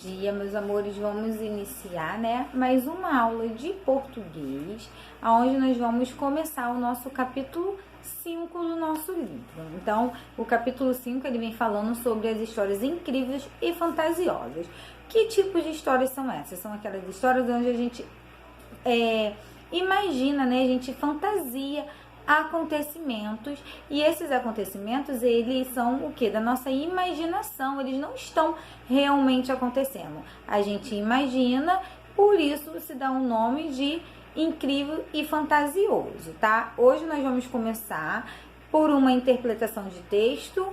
dia, meus amores. Vamos iniciar, né, mais uma aula de português, onde nós vamos começar o nosso capítulo 5 do nosso livro. Então, o capítulo 5, ele vem falando sobre as histórias incríveis e fantasiosas. Que tipos de histórias são essas? São aquelas histórias onde a gente imagina, né, a gente fantasia acontecimentos, e esses acontecimentos, eles são o que? Da nossa imaginação, eles não estão realmente acontecendo. A gente imagina, por isso se dá um nome de incrível e fantasioso, tá? Hoje nós vamos começar por uma interpretação de texto,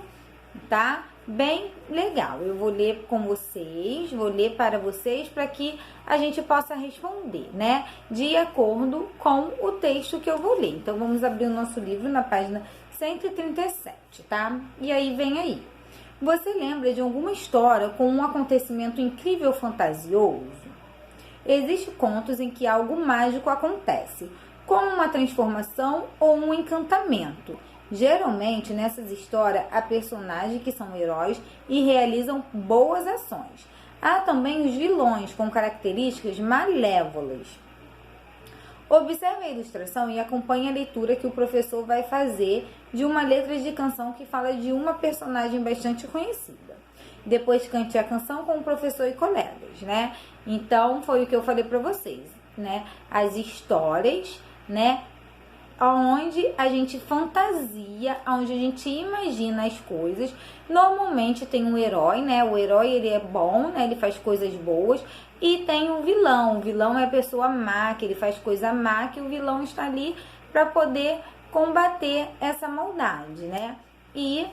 tá? Bem legal. Eu vou ler com vocês, vou ler para vocês para que a gente possa responder, né? De acordo com o texto que eu vou ler. Então, vamos abrir o nosso livro na página 137, tá? E aí, vem aí. Você lembra de alguma história com um acontecimento incrível ou fantasioso? Existem contos em que algo mágico acontece, como uma transformação ou um encantamento. Geralmente, nessas histórias, há personagens que são heróis e realizam boas ações. Há também os vilões, com características malévolas. Observe a ilustração e acompanhe a leitura que o professor vai fazer de uma letra de canção que fala de uma personagem bastante conhecida. Depois cante a canção com o professor e colegas, né? Então, foi o que eu falei para vocês, né? As histórias, né? Onde a gente fantasia, onde a gente imagina as coisas. Normalmente tem um herói, né? O herói, ele é bom, né? Ele faz coisas boas. E tem um vilão. O vilão é a pessoa má, que ele faz coisa má, que o vilão está ali para poder combater essa maldade, né? E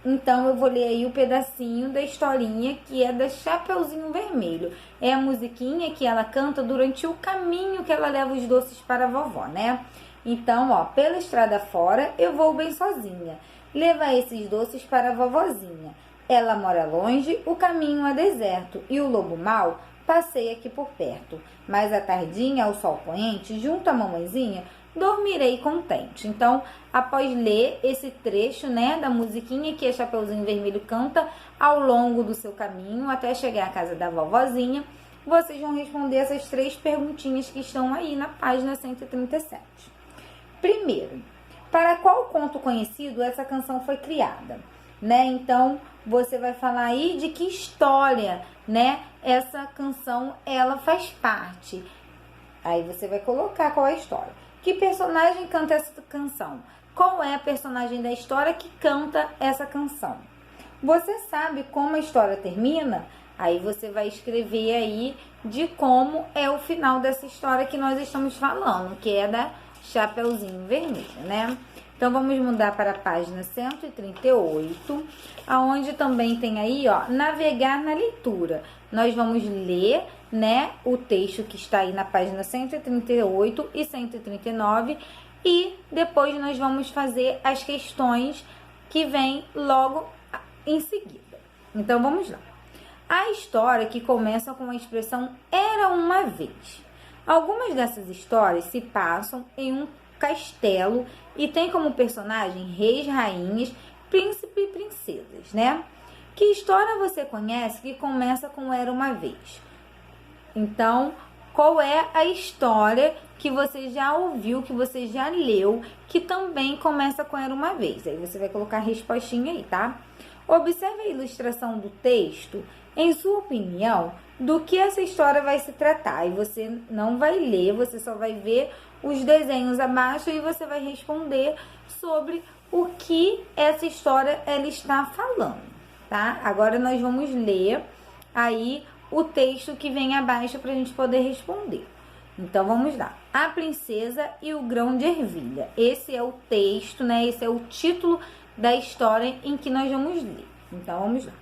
então eu vou ler aí o pedacinho da historinha que é da Chapeuzinho Vermelho. É a musiquinha que ela canta durante o caminho que ela leva os doces para a vovó, né? Então, ó, pela estrada fora eu vou bem sozinha, levar esses doces para a vovozinha. Ela mora longe, o caminho é deserto, e o lobo mau passeia aqui por perto. Mas à tardinha, ao sol poente, junto à mamãezinha, dormirei contente. Então, após ler esse trecho, né, da musiquinha que a Chapeuzinho Vermelho canta ao longo do seu caminho até chegar à casa da vovozinha, vocês vão responder essas 3 perguntinhas que estão aí na página 137. Primeiro, para qual conto conhecido essa canção foi criada, né? Então, você vai falar aí de que história, né, essa canção ela faz parte. Aí você vai colocar qual é a história. Que personagem canta essa canção? Qual é a personagem da história que canta essa canção? Você sabe como a história termina? Aí você vai escrever aí de como é o final dessa história que nós estamos falando, que é da Chapeuzinho Vermelho, né? Então, vamos mudar para a página 138, aonde também tem aí, ó, navegar na leitura. Nós vamos ler, né, o texto que está aí na página 138 e 139 e depois nós vamos fazer as questões que vêm logo em seguida. Então, vamos lá. A história que começa com a expressão "era uma vez". Algumas dessas histórias se passam em um castelo e tem como personagem reis, rainhas, príncipe e princesas, né? Que história você conhece que começa com "era uma vez"? Então, qual é a história que você já ouviu, que você já leu, que também começa com "era uma vez"? Aí você vai colocar a respostinha aí, tá? Observe a ilustração do texto. Em sua opinião, do que essa história vai se tratar? E você não vai ler, você só vai ver os desenhos abaixo e você vai responder sobre o que essa história ela está falando, tá? Agora nós vamos ler aí o texto que vem abaixo para a gente poder responder. Então vamos lá. A Princesa e o Grão de Ervilha. Esse é o texto, né? Esse é o título da história em que nós vamos ler. Então vamos lá.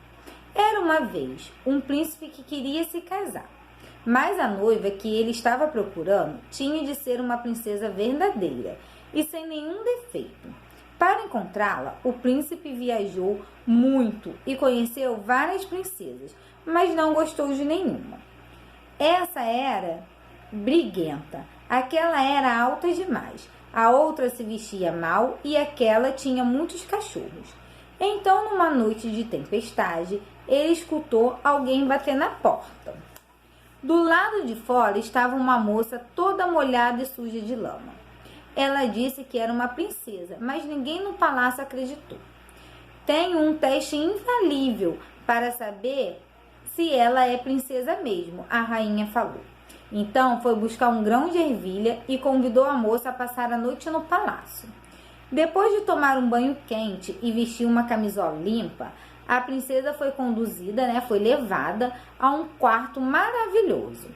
Era uma vez um príncipe que queria se casar, mas a noiva que ele estava procurando tinha de ser uma princesa verdadeira e sem nenhum defeito. Para encontrá-la, o príncipe viajou muito e conheceu várias princesas, mas não gostou de nenhuma. Essa era briguenta, aquela era alta demais, a outra se vestia mal e aquela tinha muitos cachorros. Então, numa noite de tempestade, ele escutou alguém bater na porta. Do lado de fora estava uma moça toda molhada e suja de lama. Ela disse que era uma princesa, mas ninguém no palácio acreditou. Tenho um teste infalível para saber se ela é princesa mesmo, a rainha falou. Então foi buscar um grão de ervilha e convidou a moça a passar a noite no palácio. Depois de tomar um banho quente e vestir uma camisola limpa, a princesa foi conduzida, foi levada a um quarto maravilhoso.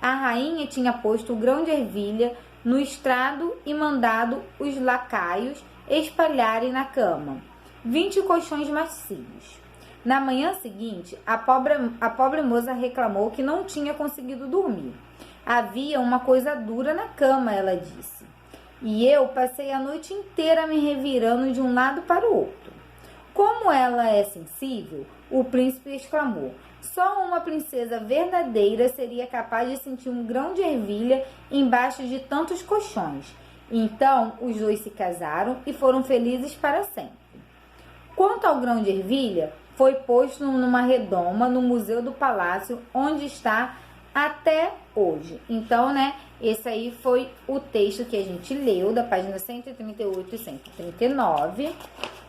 A rainha tinha posto o grão de ervilha no estrado e mandado os lacaios espalharem na cama 20 colchões macios. Na manhã seguinte, a pobre moça reclamou que não tinha conseguido dormir. Havia uma coisa dura na cama, ela disse. E eu passei a noite inteira me revirando de um lado para o outro. Como ela é sensível, o príncipe exclamou. Só uma princesa verdadeira seria capaz de sentir um grão de ervilha embaixo de tantos colchões. Então, os dois se casaram e foram felizes para sempre. Quanto ao grão de ervilha, foi posto numa redoma no Museu do Palácio, onde está até hoje. Então, esse aí foi o texto que a gente leu, da página 138 e 139.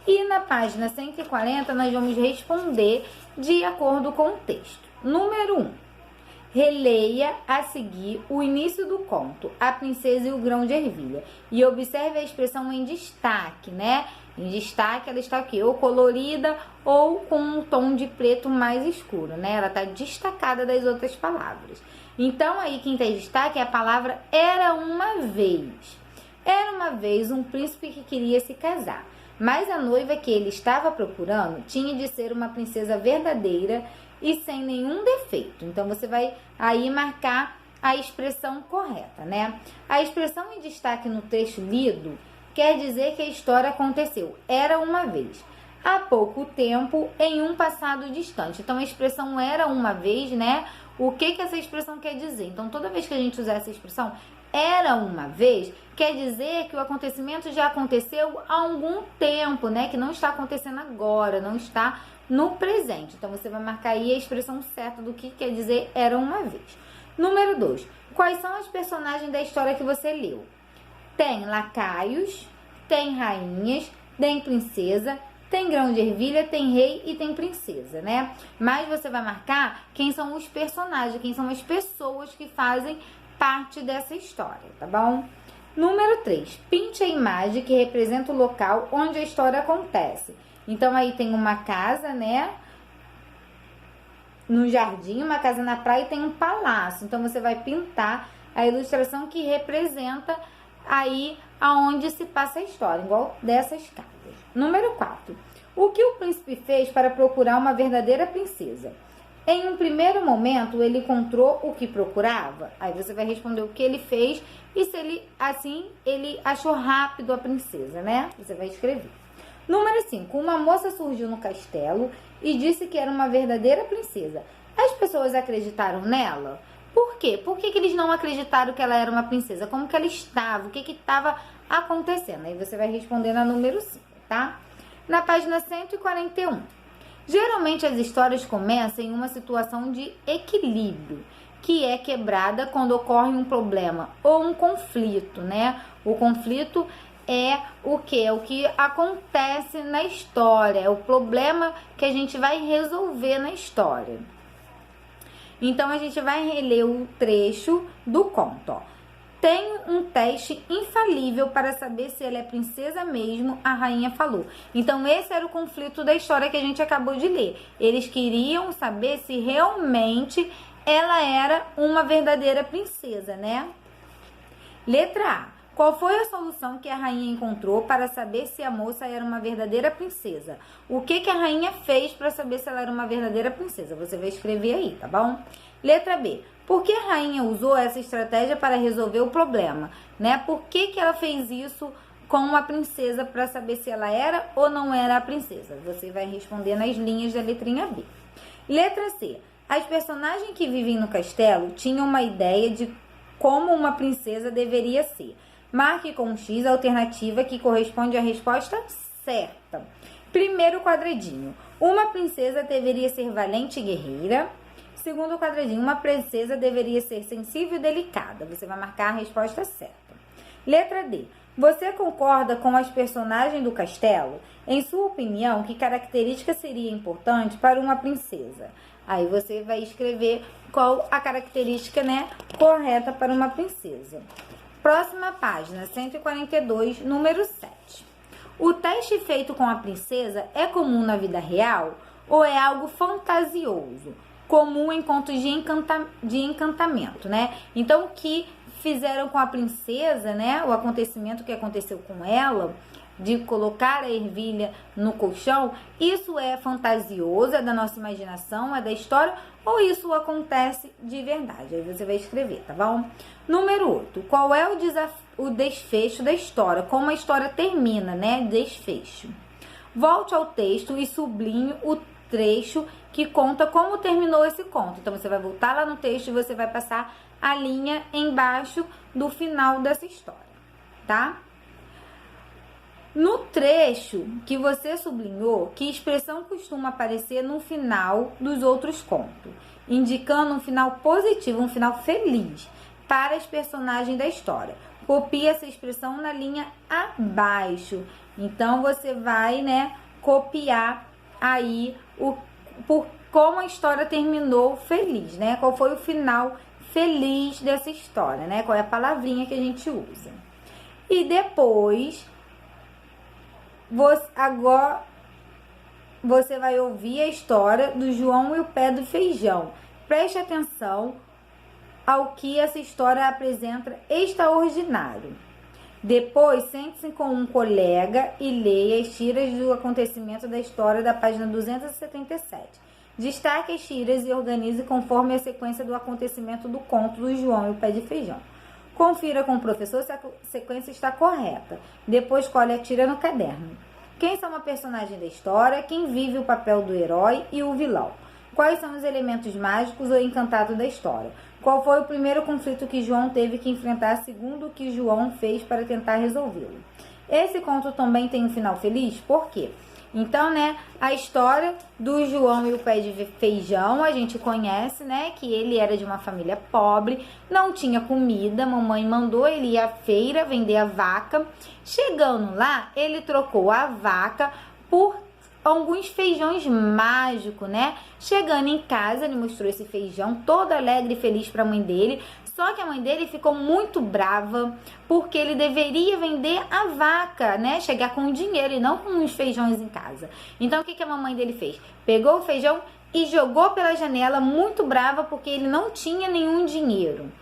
E na página 140, nós vamos responder de acordo com o texto. Número 1. Releia a seguir o início do conto, A Princesa e o Grão de Ervilha. E observe a expressão em destaque, Em destaque, ela está aqui, ou colorida ou com um tom de preto mais escuro, Ela está destacada das outras palavras. Então, aí quem tem destaque é a palavra era uma vez. Era uma vez um príncipe que queria se casar, mas a noiva que ele estava procurando tinha de ser uma princesa verdadeira e sem nenhum defeito. Então, você vai aí marcar a expressão correta, A expressão em destaque no trecho lido quer dizer que a história aconteceu, era uma vez, há pouco tempo, em um passado distante. Então, a expressão era uma vez, O que essa expressão quer dizer? Então, toda vez que a gente usar essa expressão, era uma vez, quer dizer que o acontecimento já aconteceu há algum tempo, Que não está acontecendo agora, não está no presente. Então, você vai marcar aí a expressão certa do que quer dizer era uma vez. Número 2. Quais são as personagens da história que você leu? Tem lacaios, tem rainhas, tem princesa, tem grão de ervilha, tem rei e tem princesa, Mas você vai marcar quem são os personagens, quem são as pessoas que fazem parte dessa história, tá bom? Número 3. Pinte a imagem que representa o local onde a história acontece. Então, aí tem uma casa, no jardim, uma casa na praia e tem um palácio. Então, você vai pintar a ilustração que representa aí aonde se passa a história, igual dessas casas. Número 4. O que o príncipe fez para procurar uma verdadeira princesa? Em um primeiro momento, ele encontrou o que procurava. Aí você vai responder o que ele fez e se ele achou rápido a princesa, Você vai escrever. Número 5. Uma moça surgiu no castelo e disse que era uma verdadeira princesa. As pessoas acreditaram nela? Por quê? Por que eles não acreditaram que ela era uma princesa? Como que ela estava? O que estava acontecendo? Aí você vai responder na número 5, tá? Na página 141. Geralmente as histórias começam em uma situação de equilíbrio, que é quebrada quando ocorre um problema ou um conflito, O conflito é o que? É o que acontece na história, é o problema que a gente vai resolver na história. Então, a gente vai reler o trecho do conto, Tem um teste infalível para saber se ela é princesa mesmo, a rainha falou. Então, esse era o conflito da história que a gente acabou de ler. Eles queriam saber se realmente ela era uma verdadeira princesa, Letra A. Qual foi a solução que a rainha encontrou para saber se a moça era uma verdadeira princesa? O que a rainha fez para saber se ela era uma verdadeira princesa? Você vai escrever aí, tá bom? Letra B. Por que a rainha usou essa estratégia para resolver o problema? Por que ela fez isso com a princesa para saber se ela era ou não era a princesa? Você vai responder nas linhas da letrinha B. Letra C. As personagens que vivem no castelo tinham uma ideia de como uma princesa deveria ser. Marque com um X a alternativa que corresponde à resposta certa. Primeiro quadradinho, uma princesa deveria ser valente e guerreira. Segundo quadradinho, uma princesa deveria ser sensível e delicada. Você vai marcar a resposta certa. Letra D. Você concorda com as personagens do castelo? Em sua opinião, que característica seria importante para uma princesa? Aí você vai escrever qual a característica, né, correta para uma princesa. Próxima página, 142, número 7. O teste feito com a princesa é comum na vida real ou é algo fantasioso? Comum em contos de encantamento, né? Então, o que fizeram com a princesa, né? O acontecimento que aconteceu com ela, de colocar a ervilha no colchão, isso é fantasioso, é da nossa imaginação, é da história, ou isso acontece de verdade? Aí você vai escrever, tá bom? Número 8. Qual é o desfecho da história? Como a história termina, né? Desfecho. Volte ao texto e sublinhe o trecho que conta como terminou esse conto. Então, você vai voltar lá no texto e você vai passar a linha embaixo do final dessa história, tá? No trecho que você sublinhou, que expressão costuma aparecer no final dos outros contos, indicando um final positivo, um final feliz para as personagens da história. Copie essa expressão na linha abaixo. Então, você vai, né, copiar aí por como a história terminou feliz, né? Qual foi o final feliz dessa história, né? Qual é a palavrinha que a gente usa. E depois, agora você vai ouvir a história do João e o pé do feijão. Preste atenção ao que essa história apresenta extraordinário. Depois, sente-se com um colega e leia as tiras do acontecimento da história da página 277. Destaque as tiras e organize conforme a sequência do acontecimento do conto do João e o pé de feijão. Confira com o professor se a sequência está correta. Depois, colhe a tira no caderno. Quem são a personagem da história? Quem vive o papel do herói e o vilão? Quais são os elementos mágicos ou encantados da história? Qual foi o primeiro conflito que João teve que enfrentar, segundo o que João fez para tentar resolvê-lo? Esse conto também tem um final feliz? Por quê? Então, né, a história do João e o pé de feijão, a gente conhece, né, que ele era de uma família pobre, não tinha comida, mamãe mandou ele ir à feira vender a vaca. Chegando lá, ele trocou a vaca por alguns feijões mágicos, né? Chegando em casa, ele mostrou esse feijão todo alegre e feliz para a mãe dele. Só que a mãe dele ficou muito brava porque ele deveria vender a vaca, né? Chegar com dinheiro e não com os feijões em casa. Então, o que a mamãe dele fez? Pegou o feijão e jogou pela janela, muito brava porque ele não tinha nenhum dinheiro.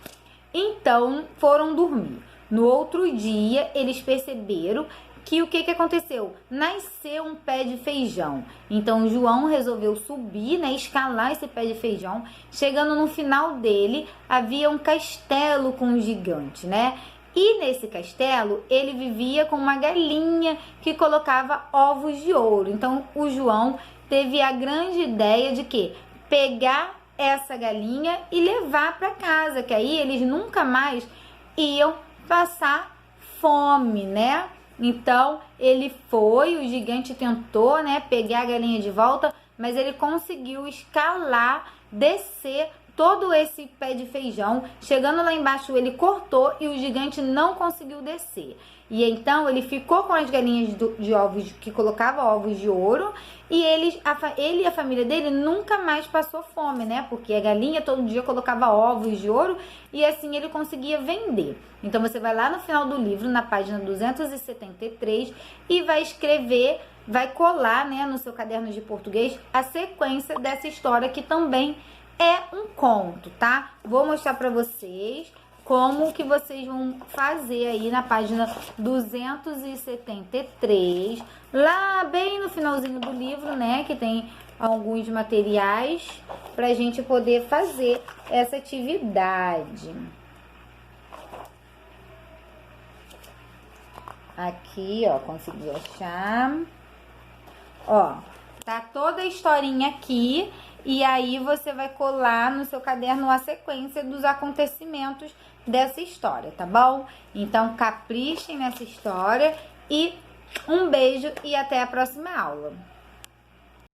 Então, foram dormir. No outro dia, eles perceberam que o que aconteceu? Nasceu um pé de feijão. Então, João resolveu subir, né, escalar esse pé de feijão. Chegando no final dele, havia um castelo com um gigante, né? E nesse castelo, ele vivia com uma galinha que colocava ovos de ouro. Então, o João teve a grande ideia de que pegar essa galinha e levar para casa, que aí eles nunca mais iam passar fome, né? Então, ele foi, o gigante tentou, né, pegar a galinha de volta, mas ele conseguiu escalar, descer todo esse pé de feijão. Chegando lá embaixo, ele cortou e o gigante não conseguiu descer. E então, ele ficou com as galinhas de ovos, que colocava ovos de ouro, e ele e a família dele nunca mais passou fome, né? Porque a galinha todo dia colocava ovos de ouro e assim ele conseguia vender. Então, você vai lá no final do livro, na página 273, e vai escrever, vai colar, né, no seu caderno de português a sequência dessa história, que também é um conto, tá? Vou mostrar pra vocês como que vocês vão fazer aí na página 273, lá bem no finalzinho do livro, né, que tem alguns materiais pra gente poder fazer essa atividade. Aqui, ó, consegui achar. Ó, tá toda a historinha aqui. E aí você vai colar no seu caderno a sequência dos acontecimentos dessa história, tá bom? Então, caprichem nessa história e Um beijo e até a próxima aula.